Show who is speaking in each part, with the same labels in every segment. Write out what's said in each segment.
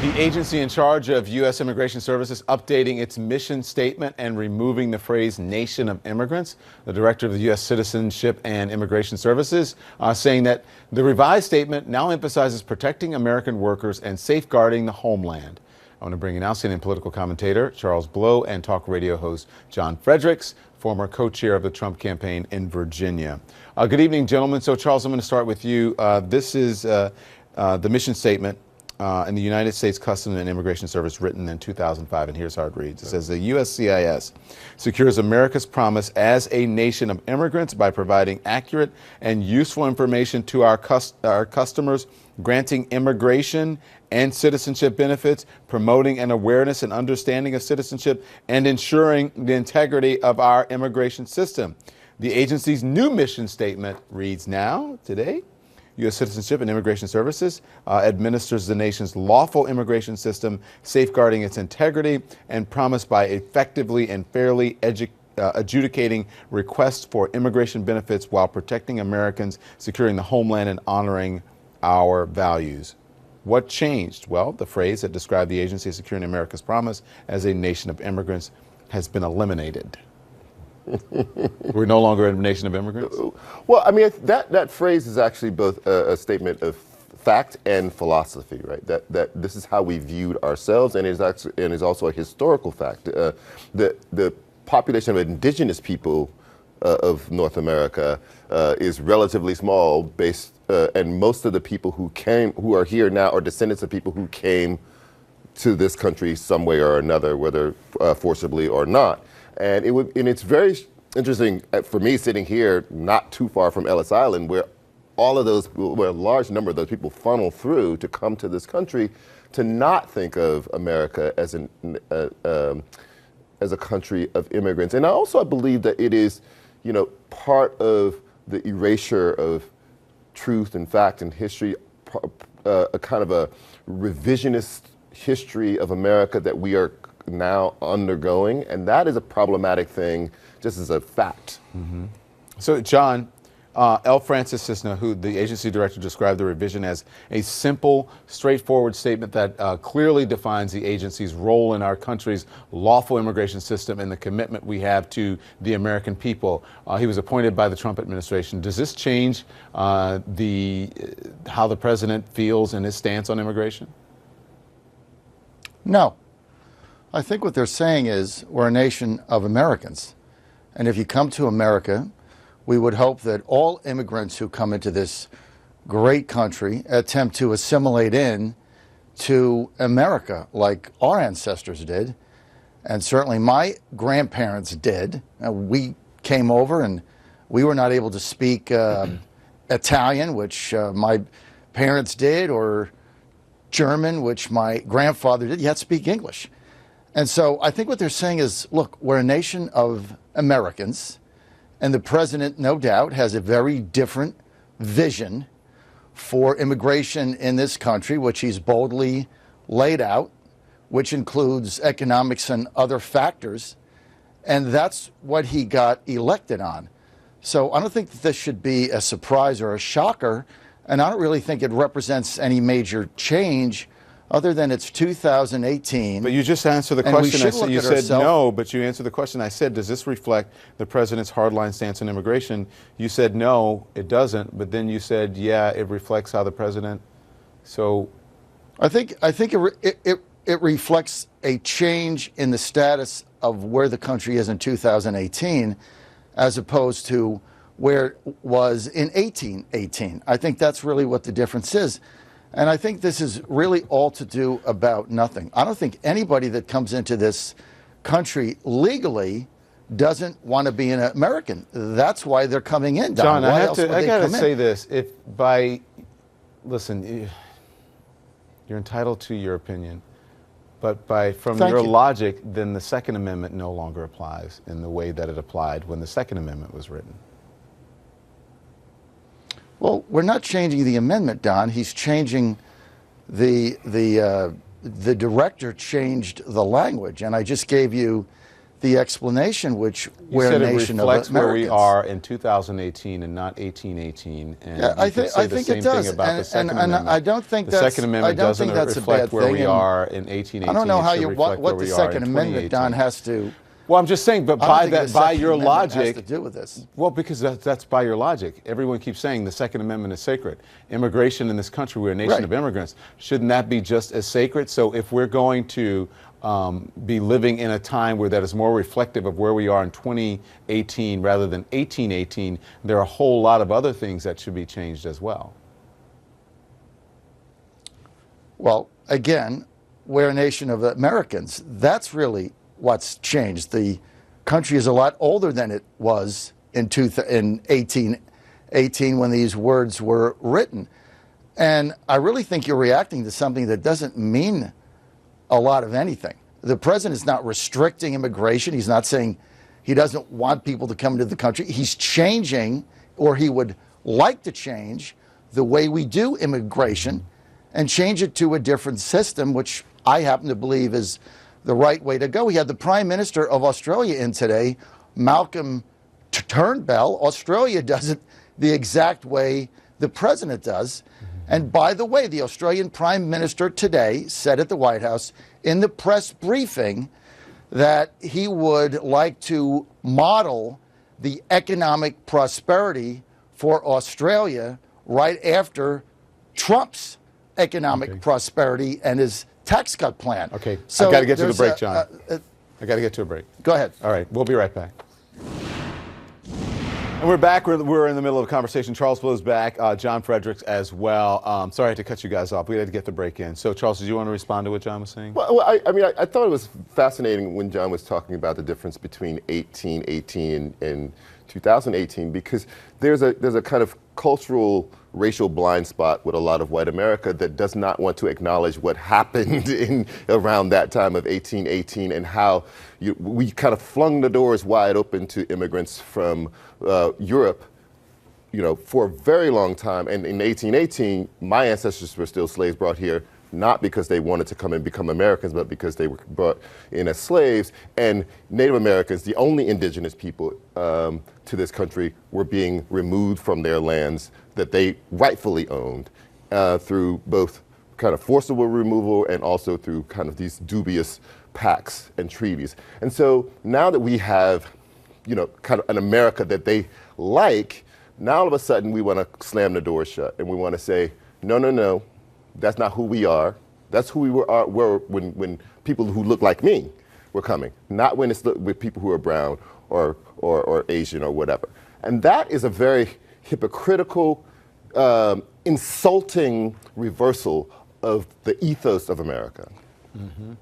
Speaker 1: The agency in charge of U.S. Immigration Services updating its mission statement and removing the phrase nation of immigrants. The director of the U.S. Citizenship and Immigration Services saying that the revised statement now emphasizes protecting American workers and safeguarding the homeland. I want to bring in outstanding political commentator Charles Blow and talk radio host John Fredericks, former co-chair of the Trump campaign in Virginia. Good evening, gentlemen. So, Charles, I'm going to start with you. This is the mission statement in the United States Customs and Immigration Service written in 2005, and here's how it reads. It says the USCIS secures America's promise as a nation of immigrants by providing accurate and useful information to our customers, granting immigration and citizenship benefits, promoting an awareness and understanding of citizenship, and ensuring the integrity of our immigration system. The agency's new mission statement reads now, today, U.S. Citizenship and Immigration Services administers the nation's lawful immigration system, safeguarding its integrity, and promised by effectively and fairly adjudicating requests for immigration benefits while protecting Americans, securing the homeland, and honoring our values. What changed? Well, the phrase that described the agency as securing America's promise as a nation of immigrants has been eliminated. We're no longer a nation of immigrants?
Speaker 2: Well, I mean, that phrase is actually both a statement of fact and philosophy, right? That this is how we viewed ourselves, and is also a historical fact. The population of indigenous people of North America is relatively small, and most of the people who are here now are descendants of people who came to this country some way or another, whether forcibly or not. And it's very interesting for me sitting here not too far from Ellis Island, where a large number of those people funnel through to come to this country, to not think of America as a country of immigrants. And I believe that it is, part of the erasure of truth and fact and history, a kind of a revisionist history of America that we are now undergoing, and that is a problematic thing, just as a fact.
Speaker 1: Mm-hmm. So, John, L. Francis Cisna, who the agency director described the revision as a simple, straightforward statement that clearly defines the agency's role in our country's lawful immigration system and the commitment we have to the American people. He was appointed by the Trump administration. Does this change how the president feels and his stance on immigration?
Speaker 3: No. I think what they're saying is we're a nation of Americans. And if you come to America, we would hope that all immigrants who come into this great country attempt to assimilate in to America like our ancestors did. And certainly my grandparents did. We came over and we were not able to speak Italian, which my parents did, or German, which my grandfather did. You had to speak English. And so I think what they're saying is, look, we're a nation of Americans, and the president, no doubt, has a very different vision for immigration in this country, which he's boldly laid out, which includes economics and other factors. And that's what he got elected on. So I don't think that this should be a surprise or a shocker, and I don't really think it represents any major change other than it's 2018.
Speaker 1: But you just answered the question. You said no, but you answered the question. I said, does this reflect the president's hardline stance on immigration? You said no, it doesn't. But then you said, yeah, it reflects how the president. So,
Speaker 3: I think it reflects a change in the status of where the country is in 2018, as opposed to where it was in 1818. I think that's really what the difference is. And I think this is really all to do about nothing. I don't think anybody that comes into this country legally doesn't want to be an American. That's why they're coming in, Don.
Speaker 1: John, I got to say this. Listen, you're entitled to your opinion, but from your logic, then the Second Amendment no longer applies in the way that it applied when the Second Amendment was written.
Speaker 3: Well, we're not changing the amendment, Don. He's changing the director changed the language, and I just gave you the explanation, which
Speaker 1: You
Speaker 3: we're
Speaker 1: said
Speaker 3: a
Speaker 1: it
Speaker 3: nation of
Speaker 1: reflects where
Speaker 3: Americans.
Speaker 1: we are in 2018 and not 1818. And
Speaker 3: Yeah, I
Speaker 1: you could
Speaker 3: think
Speaker 1: say
Speaker 3: I
Speaker 1: the
Speaker 3: think
Speaker 1: same
Speaker 3: it does,
Speaker 1: thing about the Second
Speaker 3: and
Speaker 1: Amendment.
Speaker 3: I don't think
Speaker 1: the
Speaker 3: that's
Speaker 1: Second Amendment
Speaker 3: I don't
Speaker 1: doesn't
Speaker 3: think that's
Speaker 1: reflect
Speaker 3: a bad
Speaker 1: where
Speaker 3: thing.
Speaker 1: we are in 1818.
Speaker 3: I don't know
Speaker 1: It
Speaker 3: how
Speaker 1: should
Speaker 3: you
Speaker 1: reflect
Speaker 3: what
Speaker 1: where
Speaker 3: the
Speaker 1: we are in
Speaker 3: Second Amendment, Don,
Speaker 1: 2018.
Speaker 3: has to.
Speaker 1: Well, I'm just saying, but
Speaker 3: I don't
Speaker 1: by
Speaker 3: think the
Speaker 1: that, by
Speaker 3: Second
Speaker 1: your
Speaker 3: Amendment
Speaker 1: logic,
Speaker 3: has to do with this.
Speaker 1: well, because that's by your logic. Everyone keeps saying the Second Amendment is sacred. Immigration in this country, we're a nation
Speaker 3: Right.
Speaker 1: of immigrants. Shouldn't that be just as sacred? So if we're going to be living in a time where that is more reflective of where we are in 2018 rather than 1818, there are a whole lot of other things that should be changed as well.
Speaker 3: Well, again, we're a nation of Americans. That's really what's changed. The country is a lot older than it was in 1818 when these words were written. And I really think you're reacting to something that doesn't mean a lot of anything. The president is not restricting immigration. He's not saying he doesn't want people to come into the country. He's changing, or he would like to change, the way we do immigration and change it to a different system, which I happen to believe is the right way to go. We had the Prime Minister of Australia in today, Malcolm Turnbull. Australia does it the exact way the president does. And by the way, the Australian Prime Minister today said at the White House in the press briefing that he would like to model the economic prosperity for Australia right after Trump's economic prosperity and his tax cut plan.
Speaker 1: Okay,
Speaker 3: So
Speaker 1: I got to get to the
Speaker 3: there's
Speaker 1: break, John. I got to get to a break.
Speaker 3: Go ahead.
Speaker 1: All right, we'll be right back. And we're back. We're in the middle of a conversation. Charles Blow's back. John Fredericks as well. Sorry I had to cut you guys off. We had to get the break in. So, Charles, did you want to respond to what John was saying?
Speaker 2: Well, I thought it was fascinating when John was talking about the difference between 1818 and 2018, because there's a kind of cultural racial blind spot with a lot of white America that does not want to acknowledge what happened in around that time of 1818 and how we kind of flung the doors wide open to immigrants from Europe, for a very long time. And in 1818, my ancestors were still slaves brought here, not because they wanted to come and become Americans, but because they were brought in as slaves. And Native Americans, the only indigenous people to this country, were being removed from their lands that they rightfully owned through both kind of forcible removal and also through kind of these dubious pacts and treaties. And so now that we have, kind of an America that they like, now all of a sudden we want to slam the door shut and we want to say, no, that's not who we are. That's who we were when people who look like me were coming, not when it's with people who are brown or Asian or whatever. And that is a very hypocritical, insulting reversal of the ethos of America.
Speaker 1: Mm-hmm.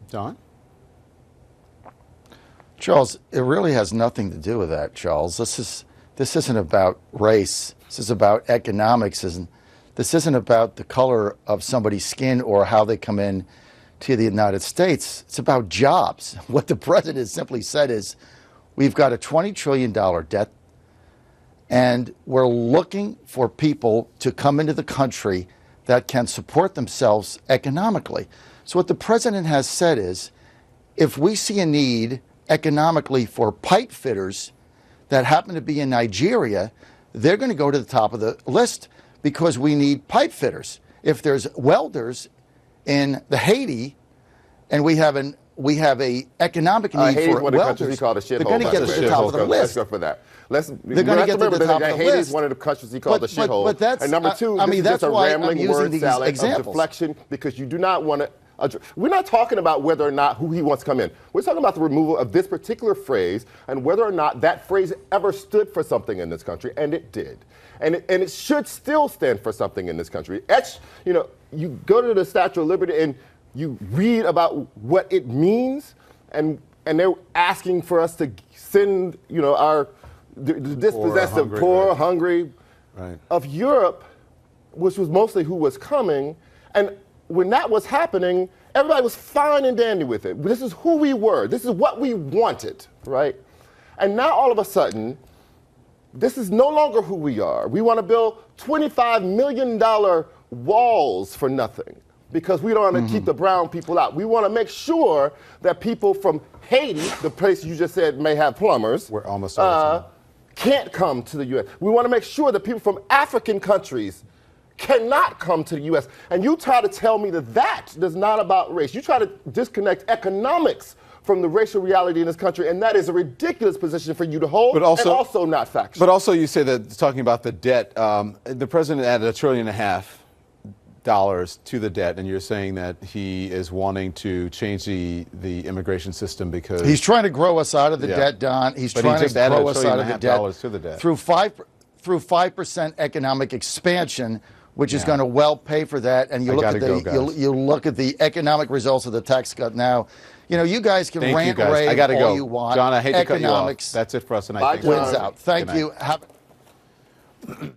Speaker 1: John?
Speaker 3: Charles, it really has nothing to do with that, Charles. This isn't about race. This is about economics. This isn't about the color of somebody's skin or how they come in to the United States. It's about jobs. What the president simply said is, we've got a $20 trillion debt, and we're looking for people to come into the country that can support themselves economically. So what the president has said is, if we see a need economically for pipe fitters that happen to be in Nigeria, they're going to go to the top of the list because we need pipe fitters. If there's welders in the Haiti, and we have a economic need
Speaker 2: Haiti's
Speaker 3: for
Speaker 2: one of the
Speaker 3: welders,
Speaker 2: countries he called a shithole.
Speaker 3: they're going to get to the top of the list.
Speaker 2: Let's go for that.
Speaker 3: They're going to get to the top of the
Speaker 2: Haiti's
Speaker 3: list.
Speaker 2: one of the countries he called a shithole.
Speaker 3: But that's,
Speaker 2: and number two,
Speaker 3: I mean,
Speaker 2: this is
Speaker 3: that's
Speaker 2: just a
Speaker 3: why I'm
Speaker 2: rambling
Speaker 3: using
Speaker 2: word
Speaker 3: these
Speaker 2: salad of
Speaker 3: examples.
Speaker 2: deflection, because you do not want to. We're not talking about whether or not who he wants to come in. We're talking about the removal of this particular phrase and whether or not that phrase ever stood for something in this country, and it did. And it should still stand for something in this country. You go to the Statue of Liberty and you read about what it means, and they're asking for us to send, the dispossessed, poor, hungry,
Speaker 1: right,
Speaker 2: of Europe, which was mostly who was coming. And when that was happening, everybody was fine and dandy with it. This is who we were. This is what we wanted, right? And now all of a sudden, this is no longer who we are. We want to build $25 million walls for nothing. because we don't want to keep the brown people out. We want to make sure that people from Haiti, the place you just said may have plumbers,
Speaker 1: We're almost out of time.
Speaker 2: can't come to the U.S. We want to make sure that people from African countries cannot come to the U.S. And you try to tell me that that is not about race. You try to disconnect economics from the racial reality in this country, and that is a ridiculous position for you to hold,
Speaker 1: But also-
Speaker 2: and also not factual.
Speaker 1: But also, you say that talking about the debt, the president added $1.5 trillion to the debt, and you're saying that he is wanting to change the immigration system because
Speaker 3: He's trying to grow us out of the
Speaker 1: Yeah.
Speaker 3: debt, Don. He's
Speaker 1: But he
Speaker 3: trying
Speaker 1: just
Speaker 3: to
Speaker 1: added
Speaker 3: grow us out of the
Speaker 1: $1.5 trillion
Speaker 3: debt
Speaker 1: to the debt.
Speaker 3: through 5% economic expansion, which is
Speaker 1: Yeah.
Speaker 3: going to well pay for that. And you
Speaker 1: I
Speaker 3: look
Speaker 1: gotta
Speaker 3: at the
Speaker 1: go, guys.
Speaker 3: you look at the economic results of the tax cut now. You know, you guys can
Speaker 1: Thank you,
Speaker 3: rant
Speaker 1: guys.
Speaker 3: rave
Speaker 1: I got to
Speaker 3: all
Speaker 1: go.
Speaker 3: you want.
Speaker 1: John, I hate to cut you off.
Speaker 3: Economics
Speaker 1: That's it for us tonight.
Speaker 2: Bye,
Speaker 1: Thanks for
Speaker 2: John.
Speaker 3: wins
Speaker 1: listening.
Speaker 3: out. Thank
Speaker 1: Good night.
Speaker 3: you. Have